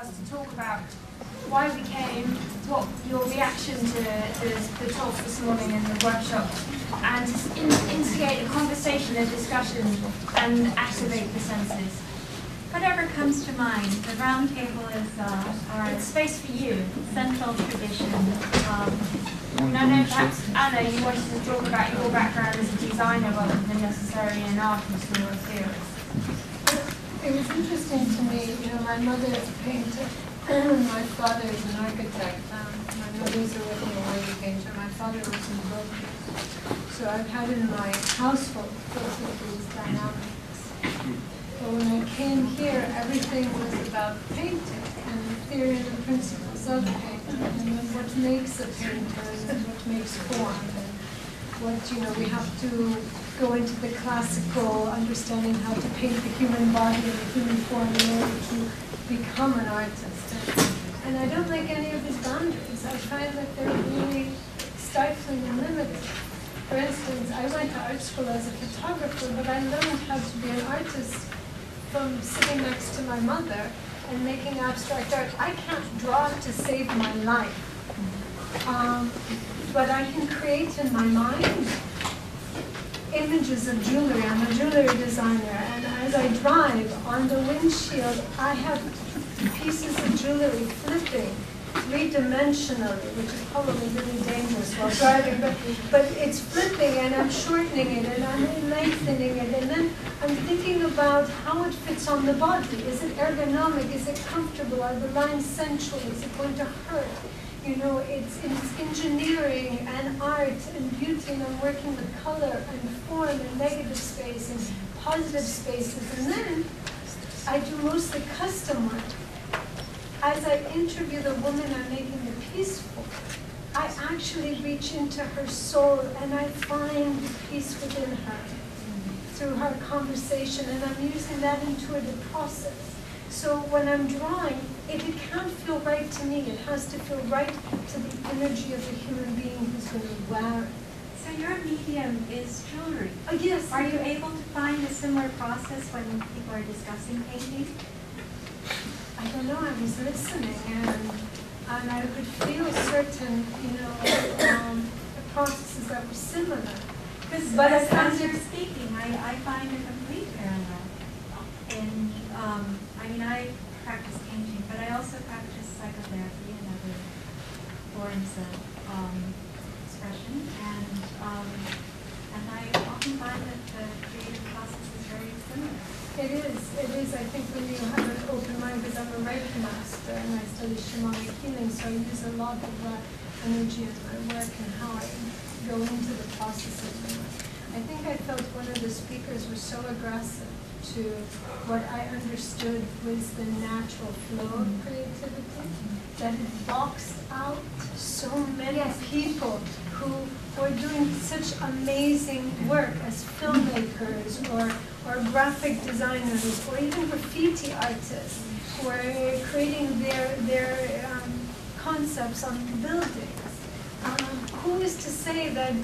us to talk about why we came, what your reaction to the talk this morning in the workshop, and instigate a conversation, a discussion, and activate the senses. Whatever comes to mind. The round table is our space for you. Central tradition. Perhaps Anna, you wanted to talk about your background as a designer rather than necessarily an artist or a theorist. It was interesting to me, my mother is a painter, my father is an architect. My mother's a working oil painter, my father was in building. So I've had in my household both of these dynamics. But when I came here, everything was about painting and the theory and the principles of painting and what makes a painter and what makes form and what, we have to go into the classical understanding how to paint the human body and the human form in order to become an artist. And I don't like any of these boundaries. I find that they're really stifling and limiting. For instance, I went to art school as a photographer, but I learned how to be an artist from sitting next to my mother and making abstract art. I can't draw to save my life, but I can create in my mind images of jewelry. I'm a jewelry designer, and as I drive on the windshield, I have pieces of jewelry flipping three-dimensionally, which is probably really dangerous while driving, but it's flipping and I'm shortening it and I'm lengthening it, and then I'm thinking about how it fits on the body. Is it ergonomic? Is it comfortable? Are the lines sensual? Is it going to hurt? It's engineering and art and beauty, and I'm working with color and form and negative space and positive spaces, and then I do mostly custom work. As I interview the woman I'm making the piece for, I actually reach into her soul and I find the peace within her through her conversation, and I'm using that intuitive process. So when I'm drawing, if it can't feel right to me, it has to feel right to the energy of the human being who's going to wear it. So your medium is jewelry. Yes. Are you able to find a similar process when people are discussing painting? I don't know, I was listening and I could feel certain, processes that were similar. But as you're speaking, I find a complete parallel. I practice painting, but I also practice psychotherapy and other forms of expression, and I often find that the creative process is very similar. It is. I think when you have an open mind, because I'm a Reiki master and I study shamanic healing, so I use a lot of that energy in my work and how I go into the processes. I think I felt one of the speakers was so aggressive to what I understood was the natural flow of creativity, that it boxed out so many people who were doing such amazing work as filmmakers or graphic designers or even graffiti artists who are creating their concepts on buildings. Who is to say that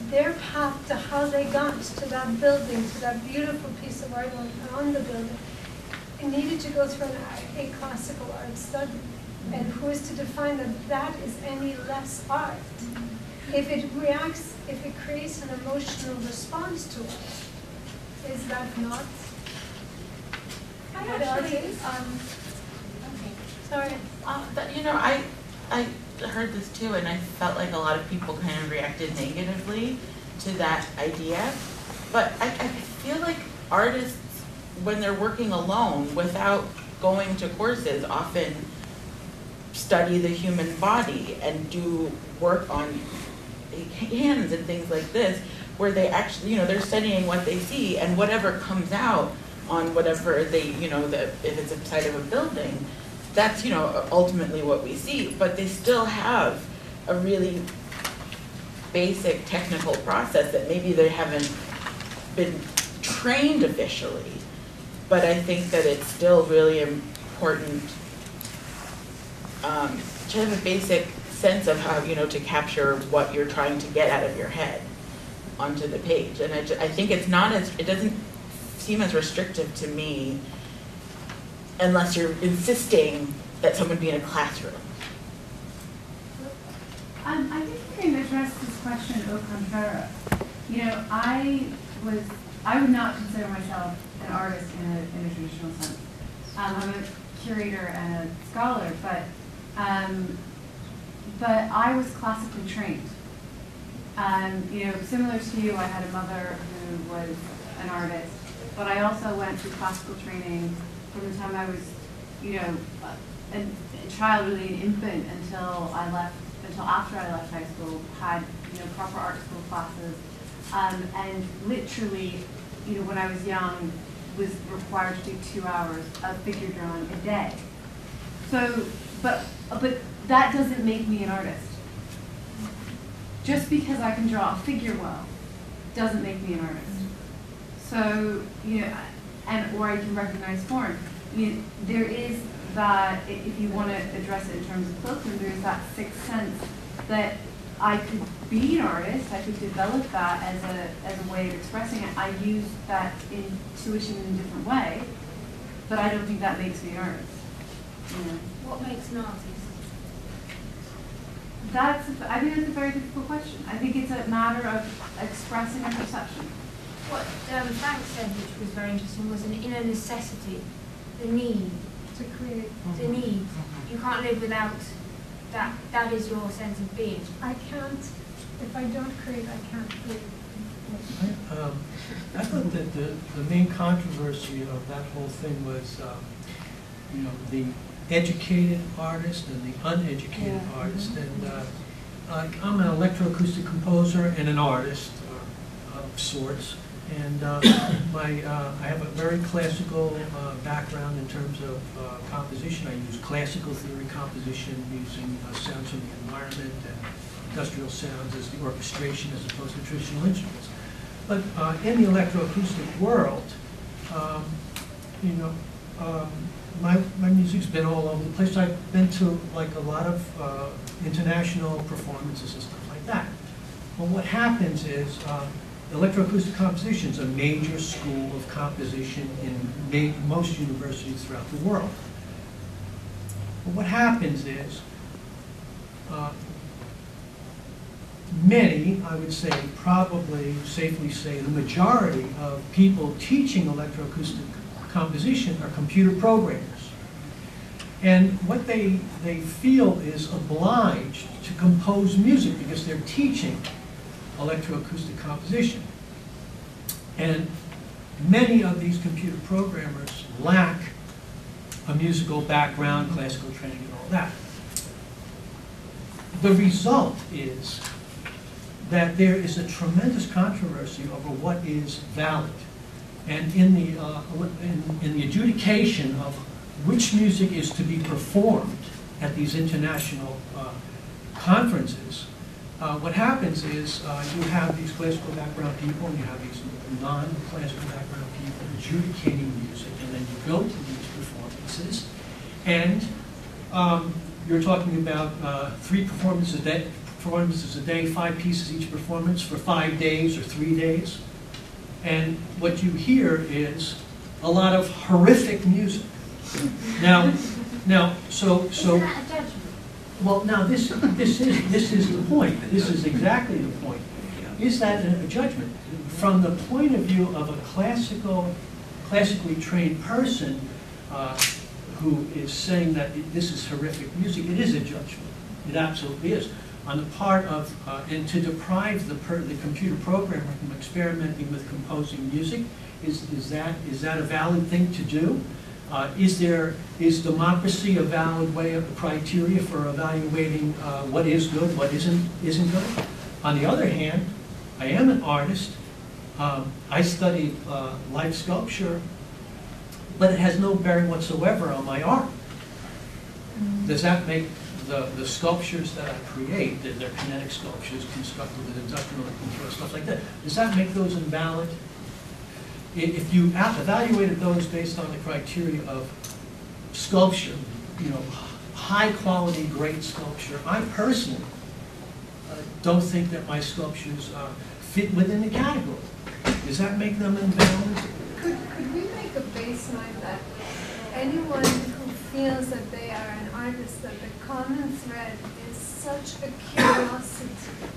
their path to how they got to that building, to that beautiful piece of art on the building, it needed to go through a classical art study? And who is to define that that is any less art? If it reacts, if it creates an emotional response to it, is that not? I actually, Sorry. I heard this too, and I felt like a lot of people kind of reacted negatively to that idea. But I feel like artists, when they're working alone without going to courses, often study the human body and do work on hands and things like this, where they actually, they're studying what they see, and whatever comes out on whatever they, if it's a side of a building, that's, ultimately what we see. But they still have a really basic technical process that maybe they haven't been trained officially. But I think that it's still really important to have a basic sense of how, to capture what you're trying to get out of your head onto the page. And I think it doesn't seem as restrictive to me unless you're insisting that someone be in a classroom? I think you can address this question au contraire. You know, I would not consider myself an artist in a traditional sense. I'm a curator and a scholar, but I was classically trained. You know, similar to you, I had a mother who was an artist, but I also went through classical training from the time I was, you know, a child, really an infant, until after I left high school, had, you know, proper art school classes, and literally, you know, when I was young, was required to do 2 hours of figure drawing a day. So, but that doesn't make me an artist. Just because I can draw a figure well doesn't make me an artist. So, you know, or I can recognize form. You know, there is that, if you want to address it in terms of Cloakroom, there is that sixth sense that I could be an artist, I could develop that as a way of expressing it. I use that intuition in a different way, but I don't think that makes me an artist. You know? What makes an artist? I think that's a very difficult question. I think it's a matter of expressing a perception. What Frank said, which was very interesting, was an inner necessity, the need To create. the need. You can't live without that. That is your sense of being. I can't, if I don't create, I can't create. I thought that the main controversy of that whole thing was, you know, the educated artist and the uneducated artist. And I'm an electroacoustic composer and an artist of sorts. And I have a very classical background in terms of composition. I use classical theory composition using sounds from the environment and industrial sounds as the orchestration as opposed to traditional instruments. But in the electroacoustic world, you know, my music's been all over the place. I've been to like a lot of international performances and stuff like that. Well, what happens is electroacoustic composition is a major school of composition in most universities throughout the world. But what happens is many, I would say, probably safely say, the majority of people teaching electroacoustic composition are computer programmers. And what they feel is obliged to compose music because they're teaching electroacoustic composition. And many of these computer programmers lack a musical background, classical training, and all that. The result is that there is a tremendous controversy over what is valid. And in the adjudication of which music is to be performed at these international conferences, what happens is you have these classical background people and you have these non-classical background people adjudicating music, and then you go to these performances, and you're talking about 3 performances a day, 5 pieces each performance for 5 days or 3 days. And what you hear is a lot of horrific music. Now, so. Isn't that a judgment? Well, now this is the point. This is exactly the point. Is that a judgment? From the point of view of a classically trained person who is saying that this is horrific music, it is a judgment. It absolutely is. On the part of, and to deprive the computer programmer from experimenting with composing music, is that a valid thing to do? Is democracy a valid way of the criteria for evaluating what is good, what isn't good? On the other hand, I am an artist. I studied life sculpture, but it has no bearing whatsoever on my art. Does that make the sculptures that I create, they're kinetic sculptures constructed with industrial control, stuff like that, does that make those invalid? If you evaluated those based on the criteria of sculpture, you know, high quality, great sculpture, I personally don't think that my sculptures fit within the category. Does that make them invalid? Could we make a baseline that anyone who feels that they are an artist, that the common thread is such a curiosity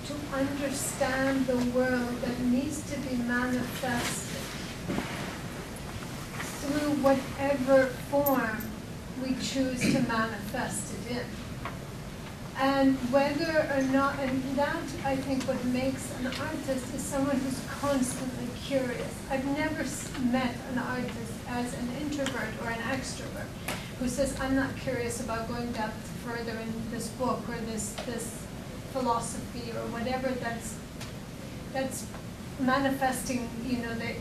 to understand the world that needs to be manifested through whatever form we choose to manifest it in. And whether or not, and that I think what makes an artist is someone who's constantly curious. I've never met an artist as an introvert or an extrovert who says, I'm not curious about going depth further in this book or this philosophy or whatever that's manifesting, you know, the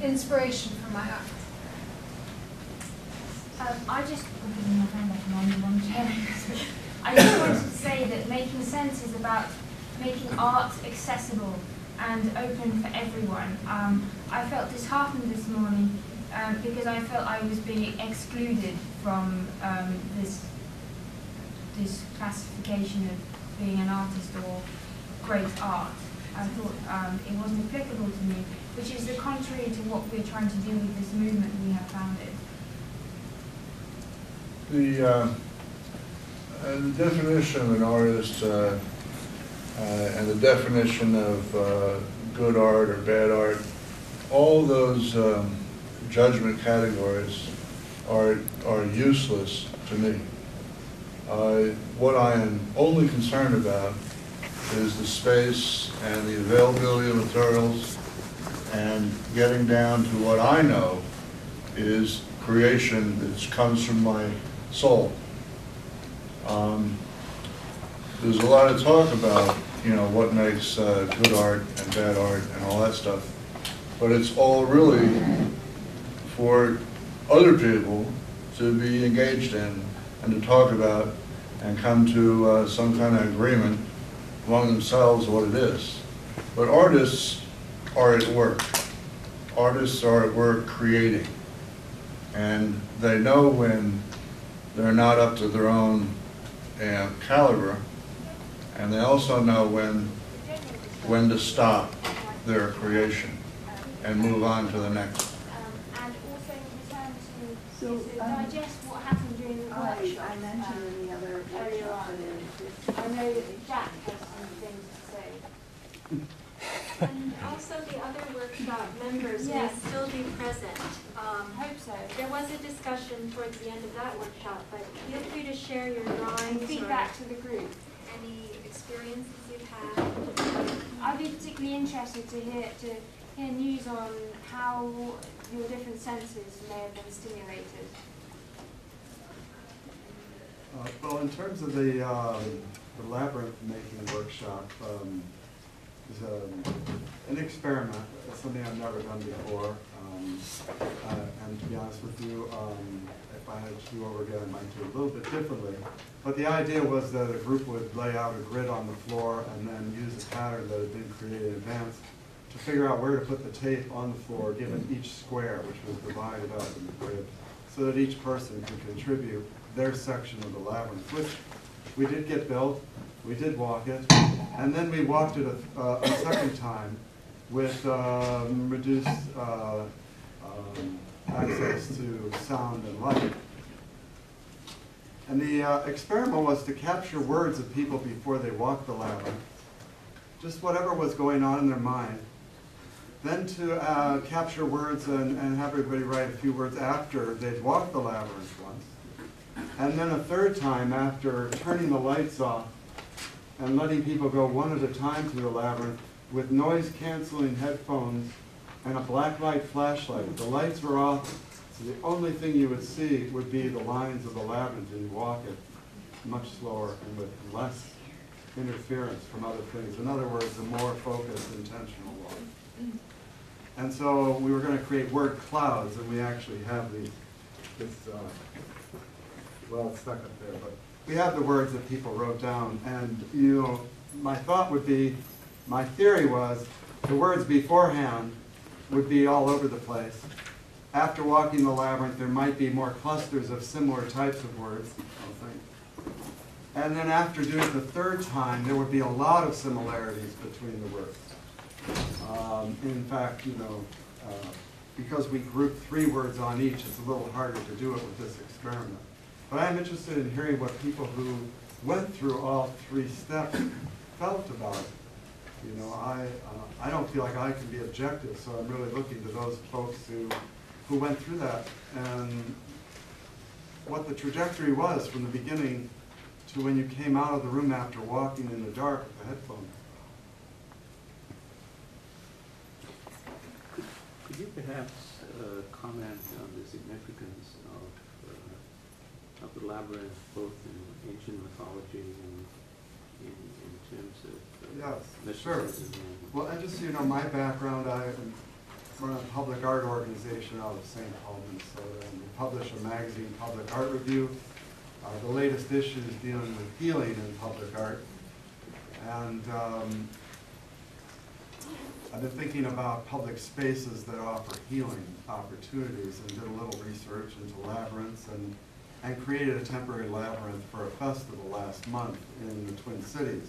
inspiration for my art. I just wanted to say that making sense is about making art accessible and open for everyone. I felt disheartened this morning because I felt I was being excluded from this classification of being an artist or great art. I thought it wasn't applicable to me, which is the contrary to what we're trying to do with this movement we have founded. The definition of an artist and the definition of good art or bad art, all those judgment categories are useless to me. What I am only concerned about is the space and the availability of materials and getting down to what I know is creation that comes from my soul. There's a lot of talk about, you know, what makes good art and bad art and all that stuff, but it's all really for other people to be engaged in and to talk about and come to some kind of agreement among themselves what it is. But artists are at work. Artists are at work creating, and they know when they're not up to their own caliber, and they also know when to stop their creation and move on to the next. And also in return to digest what happened during the workshop. I mentioned in the other earlier on. I know that Jack has some things to say. And also the other workshop members may still be present. Hope so. There was a discussion towards the end of that workshop, but feel free to share your drawings or Feedback to the group. any experiences you've had. I'd be particularly interested to hear news on how your different senses may have been stimulated. Well, in terms of the labyrinth making workshop, is an experiment. It's something I've never done before. And to be honest with you, if I had to do over again, I might do it a little bit differently. But the idea was that a group would lay out a grid on the floor and then use a pattern that had been created in advance to figure out where to put the tape on the floor, given each square, which was divided up in the grid, so that each person could contribute their section of the labyrinth, which we did get built. We did walk it, and then we walked it a second time with reduced access to sound and light. And the experiment was to capture words of people before they walked the labyrinth, just whatever was going on in their mind. Then to capture words and have everybody write a few words after they'd walked the labyrinth once. And then a third time after turning the lights off and letting people go one at a time through the labyrinth with noise-canceling headphones and a black light flashlight. The lights were off, so the only thing you would see would be the lines of the labyrinth, and you walk it much slower and with less interference from other things. In other words, a more focused, intentional walk. And so we were going to create word clouds, and we actually have well, it's stuck up there, but we have the words that people wrote down. And you know, my thought would be, my theory was, the words beforehand would be all over the place. After walking the labyrinth, there might be more clusters of similar types of words, I think. And then after doing it the third time, there would be a lot of similarities between the words. In fact, you know, because we grouped 3 words on each, it's a little harder to do it with this experiment. But I'm interested in hearing what people who went through all 3 steps felt about it. You know, I don't feel like I can be objective, so I'm really looking to those folks who went through that and what the trajectory was from the beginning to when you came out of the room after walking in the dark with the headphones. Could you perhaps comment on the significance of the labyrinth, both in ancient mythology and in terms of Yes, sure. mysticism? Well, and just so you know, my background, I run a public art organization out of St. Paul, Minnesota, and we publish a magazine, Public Art Review. The latest issue is dealing with healing in public art. And I've been thinking about public spaces that offer healing opportunities and did a little research into labyrinths and created a temporary labyrinth for a festival last month in the Twin Cities.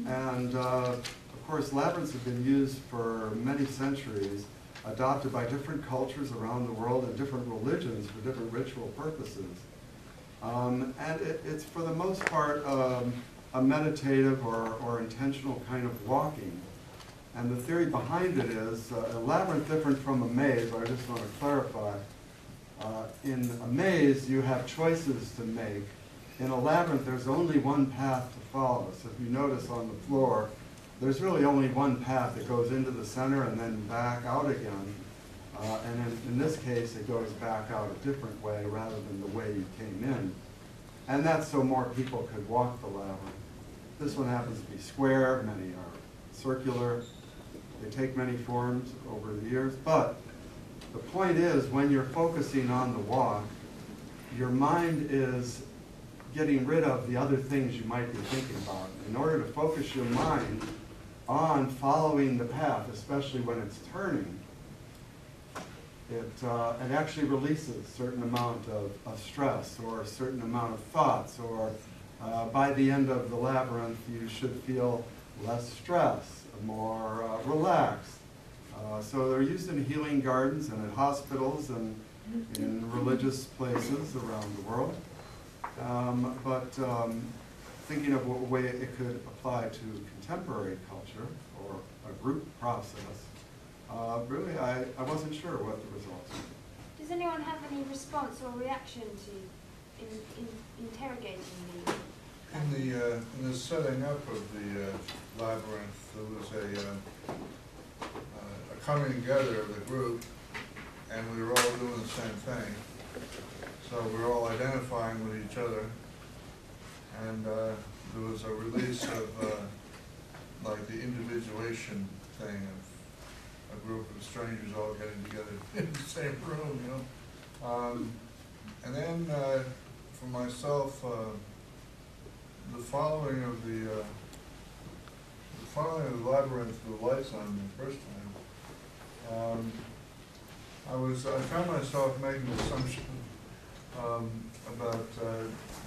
And of course, labyrinths have been used for many centuries, adopted by different cultures around the world and different religions for different ritual purposes. And it's for the most part a meditative or intentional kind of walking. And the theory behind it is a labyrinth different from a maze, I just want to clarify. In a maze, you have choices to make. In a labyrinth, there's only one path to follow. So if you notice on the floor, there's really only one path that goes into the center and then back out again. And in this case, it goes back out a different way rather than the way you came in. And that's so more people could walk the labyrinth. This one happens to be square, many are circular. They take many forms over the years. But the point is, when you're focusing on the walk, your mind is getting rid of the other things you might be thinking about. In order to focus your mind on following the path, especially when it's turning, it actually releases a certain amount of stress or a certain amount of thoughts, or by the end of the labyrinth you should feel less stress, more relaxed. So they're used in healing gardens and at hospitals and in religious places around the world. Thinking of what way it could apply to contemporary culture or a group process, really I wasn't sure what the results were. Does anyone have any response or reaction to interrogating the? In the setting up of the labyrinth, there was a coming together of the group, and we were all doing the same thing. So we were all identifying with each other, and there was a release of like the individuation thing of a group of strangers all getting together in the same room, you know. And then for myself, the following of the labyrinth with the lights on the first time, I found myself making an assumption about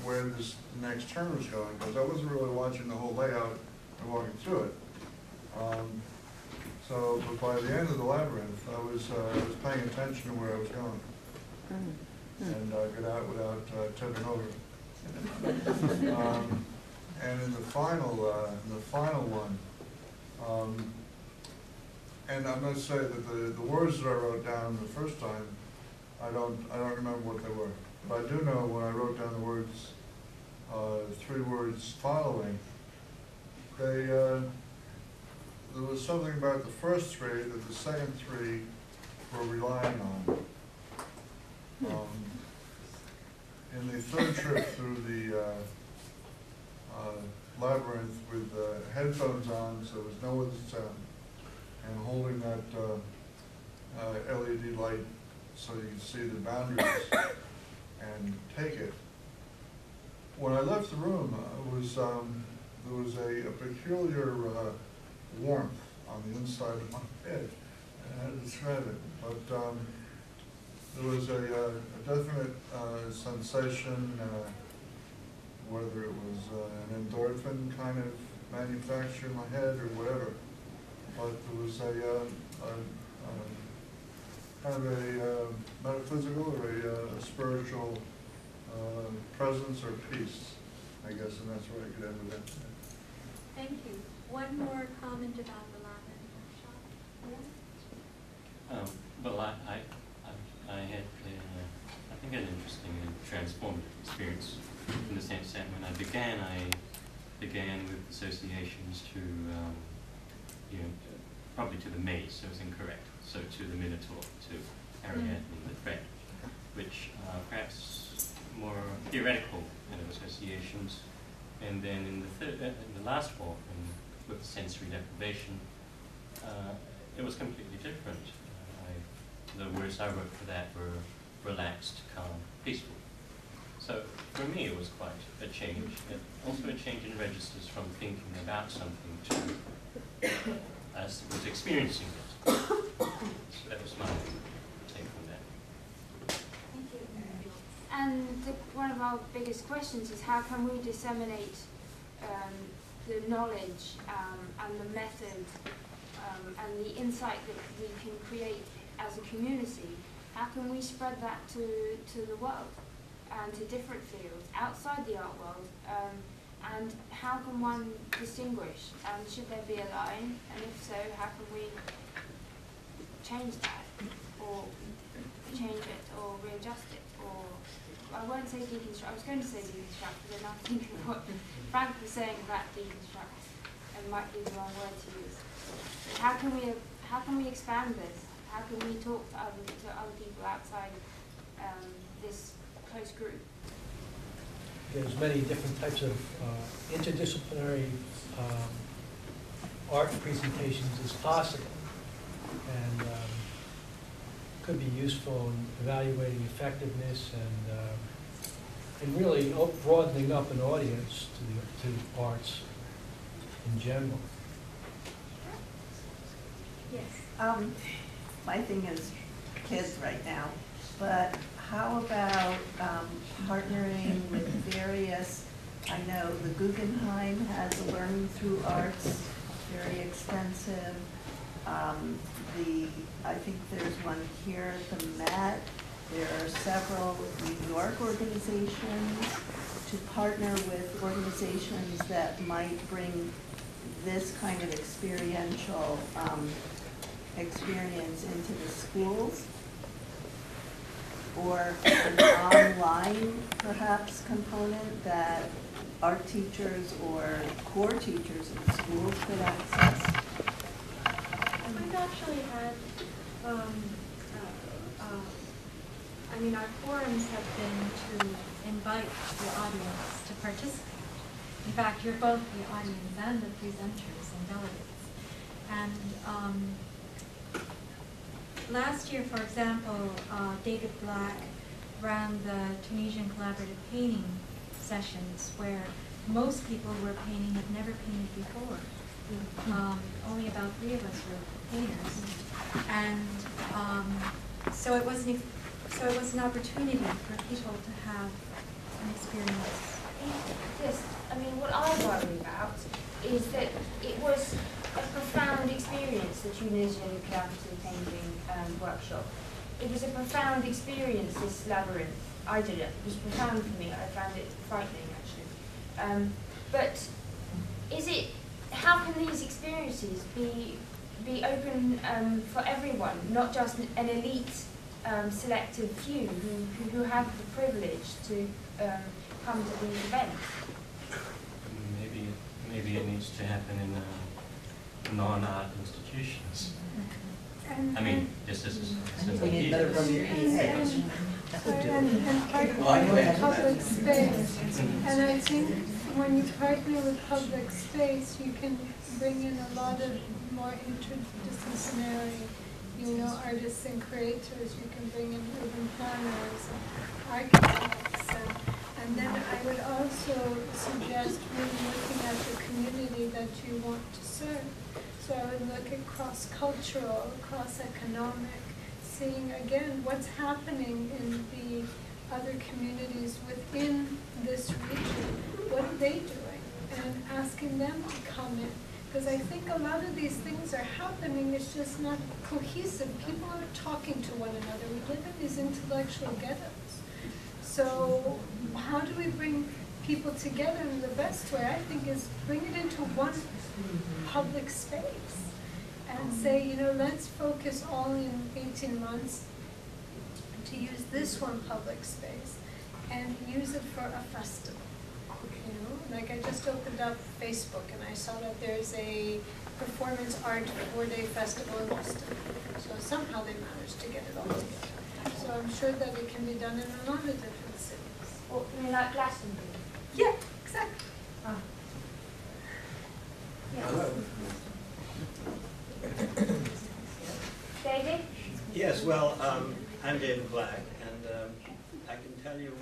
where this next turn was going, because I wasn't really watching the whole layout and walking through it. But by the end of the labyrinth, I was paying attention to where I was going, and got out without tipping over. And in the final one, and I must say that the words that I wrote down the first time, I don't remember what they were, but I do know when I wrote down the words, 3 words following, there was something about the first 3 that the second 3 were relying on. In the third trip through the labyrinth with headphones on, so there was no other sound, and holding that LED light so you can see the boundaries and take it. When I left the room, there was a peculiar warmth on the inside of my head. I had to describe it, but there was a definite sensation, whether it was an endorphin kind of manufacture in my head or whatever, but there was have a metaphysical or a spiritual presence or peace, I guess, and that's where I could end with that. Thank you. One more comment about the lavender workshop. Well, I had, I think, an interesting and transformative experience in the sense that when I began with associations to, probably to the maze, so it was incorrect. So to the Minotaur, to Ariadne, the threat, which perhaps more theoretical kind of associations. And then in the last walk, with sensory deprivation, it was completely different. The words I wrote for that were relaxed, calm, peaceful. So for me, it was quite a change. Also a change in registers from thinking about something to as was experiencing it. So that was my take on that. Thank you. And one of our biggest questions is how can we disseminate the knowledge and the method and the insight that we can create as a community? How can we spread that to the world and to different fields outside the art world? And how can one distinguish? And should there be a line? And if so, how can we change that, or change it, or readjust it, or I won't say deconstruct. I was going to say deconstruct, but then I'm thinking what Frank was saying about deconstruct, and might be the wrong word to use. But how can we expand this? How can we talk to other people outside this close group? There's many different types of interdisciplinary art presentations as possible, and could be useful in evaluating effectiveness and really broadening up an audience to arts in general. Yes. My thing is kids right now, but how about partnering with various, I know the Guggenheim has a Learning Through Arts, very extensive. I think there's one here at the Met. There are several New York organizations to partner with organizations that might bring this kind of experiential experience into the schools, or an online perhaps component that art teachers or core teachers in schools could access. We've actually had, our forums have been to invite the audience to participate. In fact, you're both the audience and the presenters and delegates. And last year, for example, David Black ran the Tunisian collaborative painting sessions where most people who were painting had never painted before. Only about 3 of us were painters, and so it was an opportunity for people to have an experience. Yes, what I worry about is that it was a profound experience, the Tunisian collaborative painting workshop. It was a profound experience, this labyrinth. I did it. It was profound for me. I found it frightening, actually. But how can these experiences be open for everyone, not just an elite selected few who have the privilege to come to these events? Maybe it needs to happen in non-art institutions. Just as an idea. And partner with public space. And I think when you partner with public space, you can bring in a lot of more interdisciplinary, artists and creators. You can bring in urban planners, architects, and then I would also suggest really looking at the community that you want to serve. So I would look at cross-cultural, cross-economic, seeing again what's happening in the other communities within this region. What are they doing? And asking them to come in Because I think a lot of these things are happening, it's just not cohesive. People are talking to one another. We live in these intellectual ghettos. So how do we bring people together in the best way? I think is bring it into one public space and say, you know, let's focus all in 18 months to use this one public space and use it for a festival. You know, like I just opened up Facebook and I saw that there's a performance art 4-day festival in Boston. So somehow they managed to get it all together. So I'm sure that it can be done in a lot of different cities. Or, you mean like Glastonbury? Yeah, exactly. David? Yes, well, I'm David Black, and I can tell you